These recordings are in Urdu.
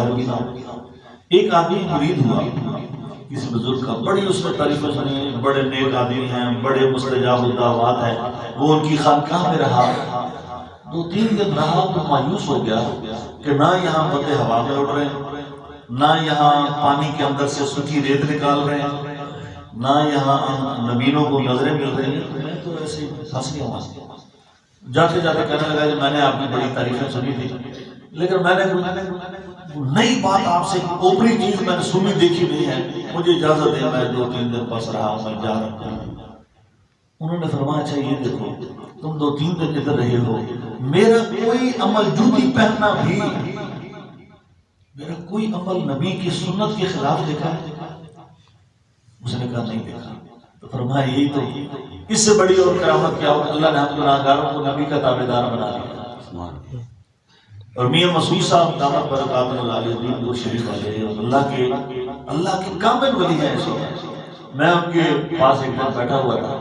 صاحب کی نام. ایک آدمی مرید ہوا کسی بزرگ کا, بڑی اس میں تعریفیں سنی, بڑے نیک آدمی ہیں, بڑے مستجاب الدعوات ہیں. وہ ان کی خانقاہ میں رہا, 2-3 دن رہا تو مایوس ہو گیا کہ نہ یہاں بندے ہوا میں اڑ رہے ہیں, نہ یہاں پانی کے اندر سے سوکھی ریت نکال رہے ہیں, نہ یہاں نبیوں کو نظریں مل رہی ہیں. میں تو ایسے پھنس گیا وہاں. جاتے جاتے کہنے لگا کہ میں نے آپ کی بڑی تعریفیں سنی تھی, لیکن میں نے نئی بات آپ سے, اوپری چیز میں نے سنی دیکھی نہیں ہے, مجھے اجازت ہے میں 2-3 دن پس رہا ہوں, میں جا رہا ہوں. انہوں نے فرمایا اچھا یہ دیکھو, تم 2-3 دن ادھر رہے ہو, میرا کوئی عمل, جوتی پہننا بھی, میرا کوئی عمل نبی کی سنت کے خلاف دیکھا ہے؟ اس نے کہا نہیں دیکھا. تو فرمایا یہی تو, اس سے بڑی اور کرامت کیا ہو, اللہ نے ہم گناہگاروں کو نبی کا تابعدار بنا دیا. اور میاں مسعود صاحب دامت برکاتہ العالیہ دین دو شریف والے, اللہ کے کامل ولی ہیں ایسے. میں ان کے پاس ایک دن بیٹھا ہوا تھا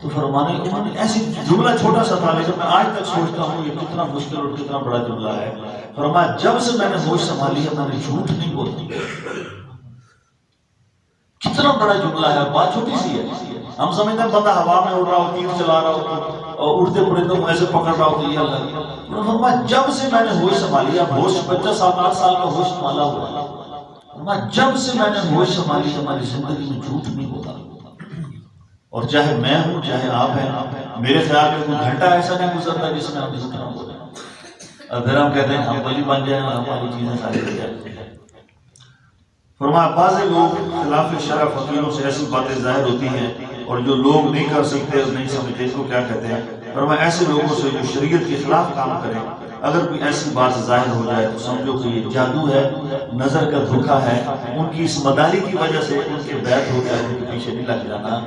تو فرمانے, انہوں نے ایسی جملہ چھوٹا سا تھا لیکن میں آج تک سوچتا ہوں یہ کتنا مشکل اور کتنا بڑا جملہ ہے. فرمایا جب سے میں نے ہوش سنبھالی ہے میں نے جھوٹ نہیں بولتی. کتنا بڑا جملہ ہے, بات چھوٹی سی ہے. ہم سمجھتے ہیں بندہ ہوا میں اڑ رہا ہو, تیر چلا رہا ہو, اور اڑتے پڑتے کو ایسے پکڑ رہا ہو تو یہ اللہ. فرمایا جب سے میں نے ہوش سنبھالی, اب ہوش بچہ 7-8 سال کا ہوش سنبھالا ہوا, فرمایا جب سے میں نے ہوش سنبھالی ہماری زندگی میں جھوٹ نہیں بولا. اور چاہے میں ہوں چاہے آپ ہیں, میرے خیال میں کوئی گھنٹہ ایسا نہیں گزرتا جس میں ہم جھوٹ نہ بولیں. اور پھر ہم کہتے ہیں ہم ولی بن جائیں اور ہماری چیزیں ساری ہو جائیں. فرمایا بعض لوگ خلاف شرع فقیروں سے ایسی باتیں ظاہر ہوتی ہیں اور جو لوگ نہیں کر سکتے اور نہیں سمجھتے اس کو کیا کہتے ہیں. فرمایا ایسے لوگوں سے جو شریعت کے خلاف کام کریں, اگر کوئی ایسی بات ظاہر ہو جائے تو سمجھو کہ یہ جادو ہے, نظر کا دھوکہ ہے. ان کی اس مداری کی وجہ سے ان کے بیعت ہو گیا, ان کے پیچھے نہیں لگ جانا.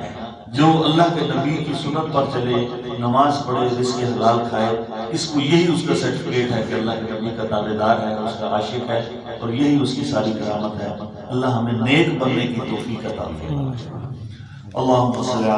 جو اللہ کے نبی کی سنت پر چلے, نماز پڑھے, رزق حلال کھائے, اس کو یہی اس کا سرٹیفکیٹ ہے کہ اللہ کے نبی کا تابعدار ہے, اس کا عاشق ہے, اور یہی اس کی ساری کرامت ہے. اللہ ہمیں نیک بننے کی توفیق عطا فرمائے. اللہم صلی علی